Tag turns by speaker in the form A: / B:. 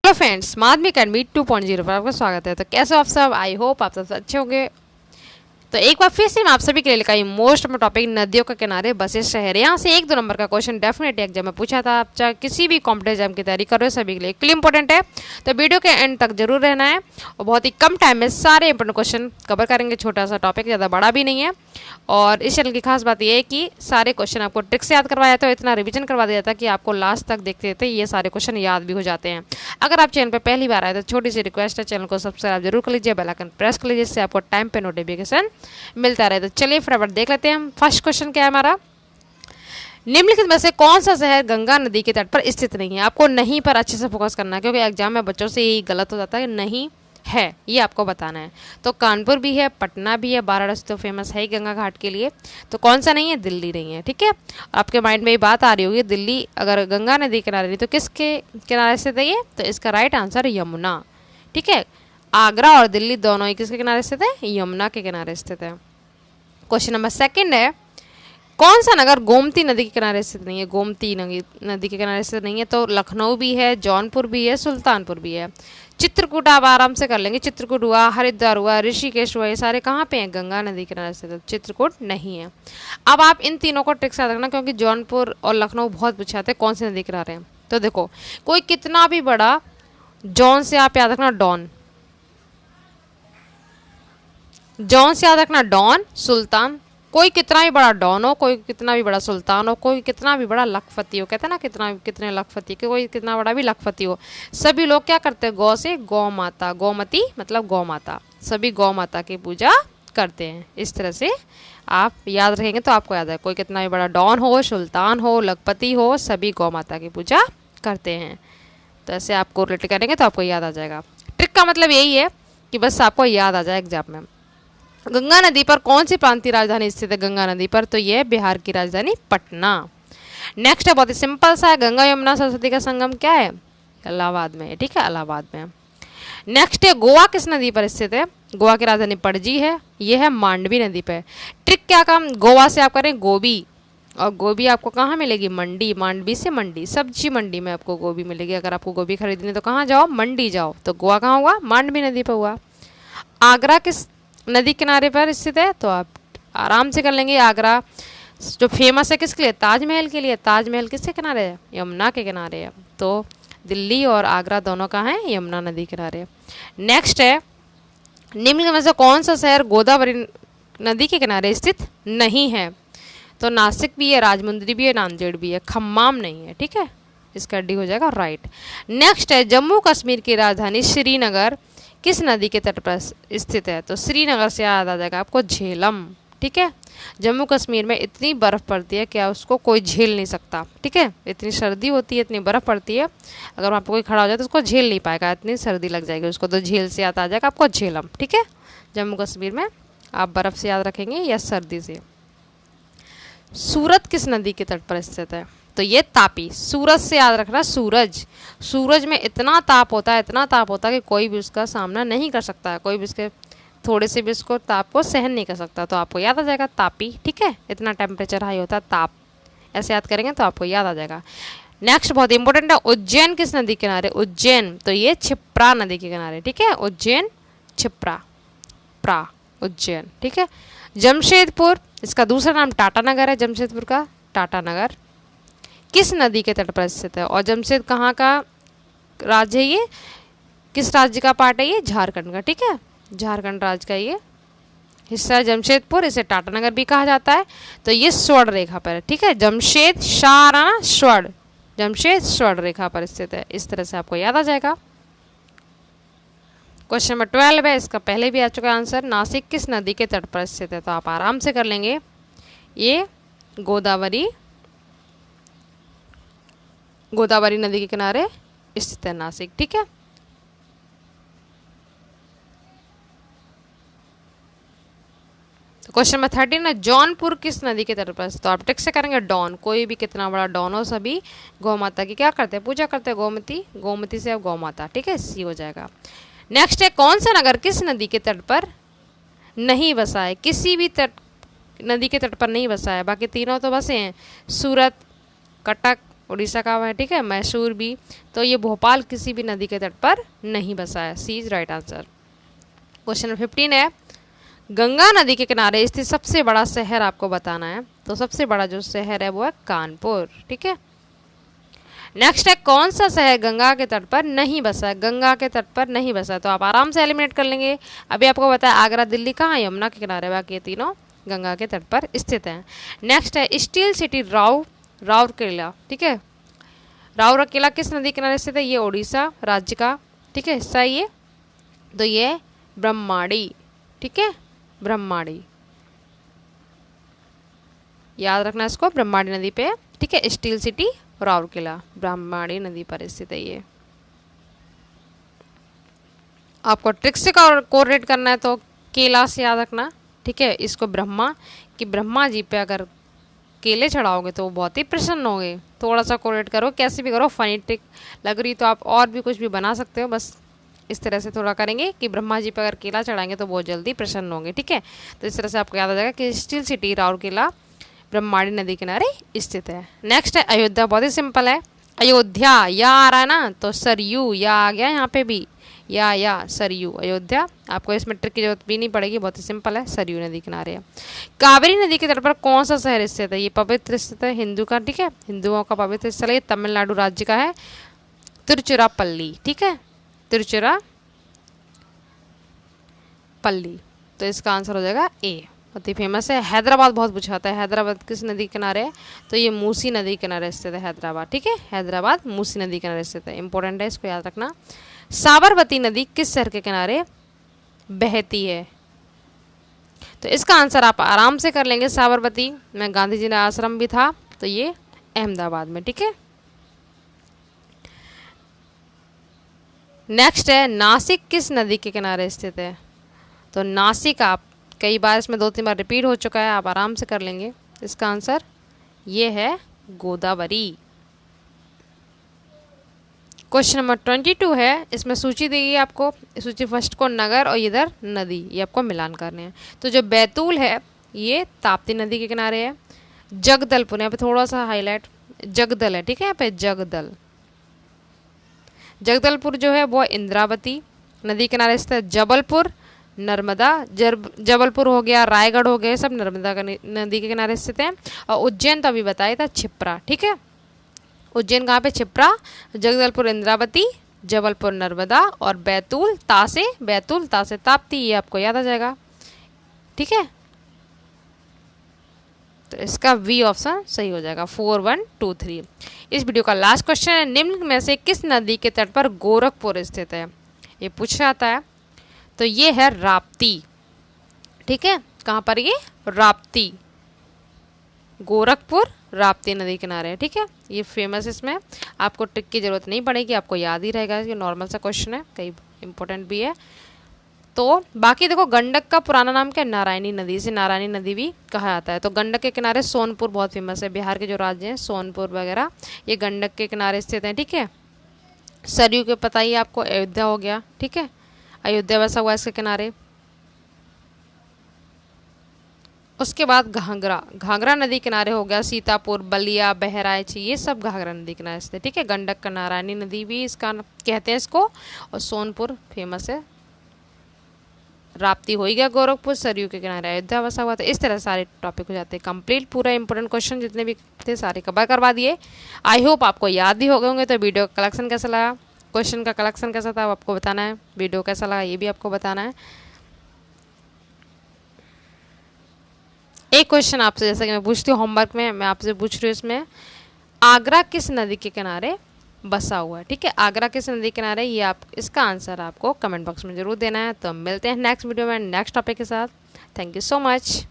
A: Hello friends, माध्यमिक academy 2.0 पर आपका स्वागत है। तो कैसे हो आप सब? आई होप आप सब अच्छे होंगे। तो एक बार फिर से मैं आप सभी के लिए लेकर आई मोस्ट में टॉपिक नदियों के किनारे बसे शहर। यहाँ से 1-2 नंबर का क्वेश्चन डेफिनेटली एग्जाम में पूछा था। आप चाहे किसी भी कॉम्पिटेटिव एग्जाम की तैयारी कर रहे हो, सभी के लिए इक्वली इंपॉर्टेंट है। तो वीडियो के एंड तक जरूर रहना है और बहुत ही कम टाइम में सारे इंपॉर्टेंट क्वेश्चन कवर करेंगे। छोटा सा टॉपिक, ज़्यादा बड़ा भी नहीं है। और इस चैनल की खास बात यह है कि सारे क्वेश्चन आपको ट्रिक से याद करवाया जाता है, इतना रिवीजन करवा दिया जाता है कि आपको लास्ट तक देखते देखते ये सारे क्वेश्चन याद भी हो जाते हैं। अगर आप चैनल पर पहली बार आए तो छोटी सी रिक्वेस्ट है, चैनल को सब्सक्राइब जरूर कर लीजिए, बेल आइकन प्रेस कर लीजिए, जिससे आपको टाइम पे नोटिफिकेशन मिलता रहे। तो चलिए फटाफट देख लेते हैं हम। फर्स्ट क्वेश्चन क्या है हमारा, निम्नलिखित में से कौन सा शहर गंगा नदी के तट पर स्थित नहीं है? आपको नहीं पर अच्छे से फोकस करना है, क्योंकि एग्जाम में बच्चों से यही गलत हो जाता है, नहीं है ये आपको बताना है। तो कानपुर भी है, पटना भी है, वाराणसी तो फेमस है ही गंगा घाट के लिए। तो कौन सा नहीं है? दिल्ली नहीं है। ठीक है, आपके माइंड में ये बात आ रही होगी, दिल्ली अगर गंगा नदी किनारे नहीं तो किसके किनारे स्थित है ये? तो इसका राइट आंसर यमुना। ठीक है, आगरा और दिल्ली दोनों ही किसके किनारे स्थित है? यमुना के किनारे स्थित है। क्वेश्चन नंबर सेकंड है, कौन सा नगर गोमती नदी के किनारे स्थित नहीं है? गोमती नदी के किनारे स्थित नहीं है। तो लखनऊ भी है, जौनपुर भी है, सुल्तानपुर भी है। चित्रकूट आप आराम से कर लेंगे, चित्रकूट हुआ, हरिद्वार हुआ, ऋषिकेश हुआ, ये सारे कहाँ पे हैं? गंगा नदी के किनारे स्थित। चित्रकूट नहीं है। अब आप इन तीनों को ट्रिक से याद रखना, क्योंकि जौनपुर और लखनऊ बहुत पूछे जाते हैं कौन सी नदी के किनारे हैं। तो देखो, कोई कितना भी बड़ा, जौन से आप याद रखना डॉन, जौन से याद रखना डॉन, सुल्तान, कोई कितना भी बड़ा डॉन हो, कोई कितना भी बड़ा सुल्तान हो, कोई कितना भी बड़ा लखपति हो, कहते हैं ना कितने लखपति, कोई कितना बड़ा भी लखपति हो, सभी लोग क्या करते हैं? गौ से गौ माता, गौमती मतलब गौ माता, सभी गौ माता की पूजा करते हैं। इस तरह से आप याद रखेंगे तो आपको याद है, कोई कितना भी बड़ा डॉन हो, सुल्तान हो, लखपति हो, सभी गौ माता की पूजा करते हैं। तो ऐसे आप कोरिलेट करेंगे तो आपको याद आ जाएगा। ट्रिक का मतलब यही है कि बस आपको याद आ जाए एग्जाम में। गंगा नदी पर कौन सी प्रांतीय राजधानी स्थित है? गंगा नदी पर तो ये बिहार की राजधानी पटना। नेक्स्ट है बहुत ही सिंपल सा है, गंगा यमुना सरस्वती का संगम क्या है? इलाहाबाद में है। ठीक है, इलाहाबाद में। नेक्स्ट है, गोवा किस नदी पर स्थित है? गोवा की राजधानी पणजी है, ये है मांडवी नदी पे। ट्रिक क्या काम, गोवा से आप करें गोभी, और गोभी आपको कहाँ मिलेगी? मंडी, मांडवी से मंडी, सब्जी मंडी में आपको गोभी मिलेगी। अगर आपको गोभी खरीदनी तो कहाँ जाओ? मंडी जाओ। तो गोवा कहाँ हुआ? मांडवी नदी पर हुआ। आगरा किस नदी किनारे पर स्थित है? तो आप आराम से कर लेंगे। आगरा जो फेमस है किसके लिए? ताजमहल के लिए। ताजमहल किसके किनारे है? यमुना के किनारे है। तो दिल्ली और आगरा दोनों कहाँ हैं? यमुना नदी किनारे। नेक्स्ट है, निम्न में से कौन सा शहर गोदावरी नदी के किनारे स्थित नहीं है? तो नासिक भी है, राजमुंद्री भी है, नांदेड़ भी है, खम्माम नहीं है। ठीक है, इसका डी हो जाएगा राइट। नेक्स्ट है, जम्मू कश्मीर की राजधानी श्रीनगर किस नदी के तट पर स्थित है? तो श्रीनगर से याद आ जाएगा आपको झेलम। ठीक है, जम्मू कश्मीर में इतनी बर्फ़ पड़ती है क्या उसको कोई झेल नहीं सकता। ठीक है, इतनी सर्दी होती है, इतनी बर्फ़ पड़ती है, अगर वहाँ पर कोई खड़ा हो जाए तो उसको झेल नहीं पाएगा, इतनी सर्दी लग जाएगी उसको। तो झेल से याद आ जाएगा आपको झेलम। ठीक है, जम्मू कश्मीर में आप बर्फ़ से याद रखेंगे या सर्दी से। सूरत किस नदी के तट पर स्थित है? तो ये तापी। सूरज से याद रखना, सूरज, सूरज में इतना ताप होता है, इतना ताप होता है कि कोई भी उसका सामना नहीं कर सकता है, कोई भी उसके थोड़े से भी उसको ताप को सहन नहीं कर सकता। तो आपको याद आ जाएगा तापी। ठीक है, इतना टेम्परेचर हाई होता है, ताप, ऐसे याद करेंगे तो आपको याद आ जाएगा। नेक्स्ट बहुत इंपॉर्टेंट है, उज्जैन किस नदी के किनारे? उज्जैन तो ये क्षिप्रा नदी के किनारे। ठीक है, उज्जैन, क्षिप्रा, प्रा, उज्जैन। ठीक है, जमशेदपुर, इसका दूसरा नाम टाटानगर है, जमशेदपुर का टाटानगर किस नदी के तट पर स्थित है? और जमशेद कहाँ का राज्य है ये? किस राज्य का पार्ट है ये? झारखंड का। ठीक है, झारखंड राज्य का ये हिस्सा है जमशेदपुर, इसे टाटानगर भी कहा जाता है। तो ये स्वर्ण रेखा पर है। ठीक है, जमशेद शाह स्वर्ण, जमशेद स्वर्ण रेखा पर स्थित है। इस तरह से आपको याद आ जाएगा। क्वेश्चन नंबर 12 है, इसका पहले भी आ चुका आंसर, नासिक किस नदी के तट पर स्थित है? तो आप आराम से कर लेंगे, ये गोदावरी नदी के किनारे स्थित है नासिक। ठीक है, तो क्वेश्चन नंबर 13 है, जौनपुर किस नदी के तट पर? तो आप टिक से करेंगे डॉन, कोई भी कितना बड़ा डॉन हो, सभी गौ माता की क्या करते हैं? पूजा करते हैं, गोमती, गोमती से अब गौ माता। ठीक है, सी हो जाएगा। नेक्स्ट है, कौन सा नगर किस नदी के तट पर नहीं बसा है? किसी भी नदी के तट पर नहीं बसा है, बाकी तीनों तो बसे हैं, सूरत, कटक उड़ीसा का है, ठीक है, मैसूर भी। तो ये भोपाल किसी भी नदी के तट पर नहीं बसा है, C is right answer. Question number 15 है, गंगा नदी के किनारे स्थित सबसे बड़ा शहर आपको बताना है। तो सबसे बड़ा जो शहर है वो है कानपुर, ठीक है। नेक्स्ट है, कौन सा शहर गंगा के तट पर नहीं बसा है? गंगा के तट पर नहीं बसा है, तो आप आराम से एलिमिनेट कर लेंगे। अभी आपको बताया आगरा, दिल्ली कहाँ, यमुना के किनारे, बाकी ये तीनों गंगा के तट पर स्थित हैं। नेक्स्ट है, स्टील सिटी राउरकेला, ठीक है। राउरकेला किस नदी किनारे स्थित है? ये उड़ीसा राज्य का, ठीक है, हिस्सा है ये। तो ये ब्रह्माणी, ठीक है, ब्रह्माणी, याद रखना इसको, ब्रह्माणी नदी पे, ठीक है। स्टील सिटी राउरकेला ब्रह्माणी नदी पर स्थित है ये। आपको ट्रिक से कोरिलेट करना है तो केला से याद रखना, ठीक है, इसको ब्रह्मा, कि ब्रह्मा जी पे अगर केले चढ़ाओगे तो वो बहुत ही प्रसन्न होंगे। थोड़ा सा कोरिलेट करो, कैसे भी करो, फनी ट्रिक लग रही तो आप और भी कुछ भी बना सकते हो, बस इस तरह से थोड़ा करेंगे कि ब्रह्मा जी पे अगर केला चढ़ाएंगे तो बहुत जल्दी प्रसन्न होंगे, ठीक है। तो इस तरह से आपको याद आ जाएगा कि स्टील सिटी राउरकेला ब्रह्माणी नदी किनारे स्थित है। नेक्स्ट है अयोध्या, बहुत ही सिंपल है। अयोध्या या आ रहा है ना, तो सरयू या आ गया यहाँ पे भी, या सरयू, अयोध्या। आपको इसमें ट्रिक की जरूरत भी नहीं पड़ेगी, बहुत ही सिंपल है, सरयू नदी किनारे है। कावेरी नदी के तट पर कौन सा शहर स्थित है? ये पवित्र स्थित है, हिंदू का, ठीक है, हिंदुओं का पवित्र स्थल है, तमिलनाडु राज्य का है, तिरुचिरापल्ली, ठीक है, तिरुचिरापल्ली। तो इसका आंसर हो जाएगा ए। बहुत ही फेमस है। हैदराबाद बहुत पूछा जाता है, हैदराबाद किस नदी के किनारे है? तो ये मूसी नदी के किनारे स्थित है हैदराबाद, ठीक है, हैदराबाद मूसी नदी के किनारे स्थित है, इंपॉर्टेंट है, इसको याद रखना। साबरमती नदी किस शहर के किनारे बहती है? तो इसका आंसर आप आराम से कर लेंगे, साबरमती में गांधी जी का आश्रम भी था, तो ये अहमदाबाद में, ठीक है। नेक्स्ट है, नासिक किस नदी के किनारे स्थित है? तो नासिक आप कई बार इसमें 2-3 बार रिपीट हो चुका है, आप आराम से कर लेंगे। इसका आंसर ये है गोदावरी। क्वेश्चन नंबर 22 है, इसमें सूची दी गई है आपको, सूची फर्स्ट को नगर और इधर नदी, ये आपको मिलान करने हैं। तो जो बैतूल है ये ताप्ती नदी के किनारे है। जगदलपुर, यहाँ पे थोड़ा सा हाईलाइट, जगदल है, ठीक है, यहाँ पे जगदलपुर जो है वो इंद्रावती नदी किनारे स्थित है। जबलपुर नर्मदा, जबलपुर हो गया, रायगढ़ हो गया, सब नर्मदा नदी के किनारे स्थित हैं। और उज्जैन तो अभी बताया था, छिप्रा, ठीक है, उज्जैन कहाँ पे? छिप्रा। जगदलपुर इंद्रावती, जबलपुर नर्मदा, और बैतूल तासे ताप्ती, ये आपको याद आ जाएगा, ठीक है। तो इसका वी ऑप्शन सही हो जाएगा, 4, 1, 2, 3। इस वीडियो का लास्ट क्वेश्चन है, निम्न में से किस नदी के तट पर गोरखपुर स्थित है? ये पूछा जाता है। तो ये है राप्ती, ठीक है, कहाँ पर? ये राप्ती, गोरखपुर राप्ती नदी किनारे है, ठीक है, ये फेमस, इसमें आपको ट्रिक की जरूरत नहीं पड़ेगी, आपको याद ही रहेगा, ये नॉर्मल सा क्वेश्चन है, कई इंपॉर्टेंट भी है। तो बाकी देखो, गंडक का पुराना नाम क्या है? नारायणी नदी, इसे नारायणी नदी भी कहा जाता है। तो गंडक के किनारे सोनपुर बहुत फेमस है, बिहार के जो राज्य हैं सोनपुर वगैरह, ये गंडक के किनारे स्थित हैं, ठीक है। सरयू के पता ही आपको, अयोध्या हो गया, ठीक है, अयोध्या बसा हुआ इसके किनारे। उसके बाद घाघरा नदी किनारे हो गया, सीतापुर, बलिया, बहराइच, ये सब घाघरा नदी किनारे से, ठीक है। गंडक का नारायणी नदी भी इसका कहते हैं इसको, और सोनपुर फेमस है। राप्ती हो ही गया गोरखपुर, सरयू के किनारे अयोध्या बसा हुआ था। इस तरह सारे टॉपिक हो जाते हैं कंप्लीट, पूरा इंपॉर्टेंट क्वेश्चन जितने भी थे सारे कवर करवा दिए। आई होप आपको याद भी हो गए होंगे। तो वीडियो का कलेक्शन कैसा लगा, क्वेश्चन का कलेक्शन कैसा था, आपको बताना है। वीडियो कैसा लगा ये भी आपको बताना है। एक क्वेश्चन आपसे, जैसा कि मैं पूछती हूँ होमवर्क में, मैं आपसे पूछ रही हूँ इसमें, आगरा किस नदी के किनारे बसा हुआ है? ठीक है, आगरा किस नदी के किनारे, ये आप इसका आंसर आपको कमेंट बॉक्स में जरूर देना है। तो मिलते हैं नेक्स्ट वीडियो में नेक्स्ट टॉपिक के साथ। Thank you so much.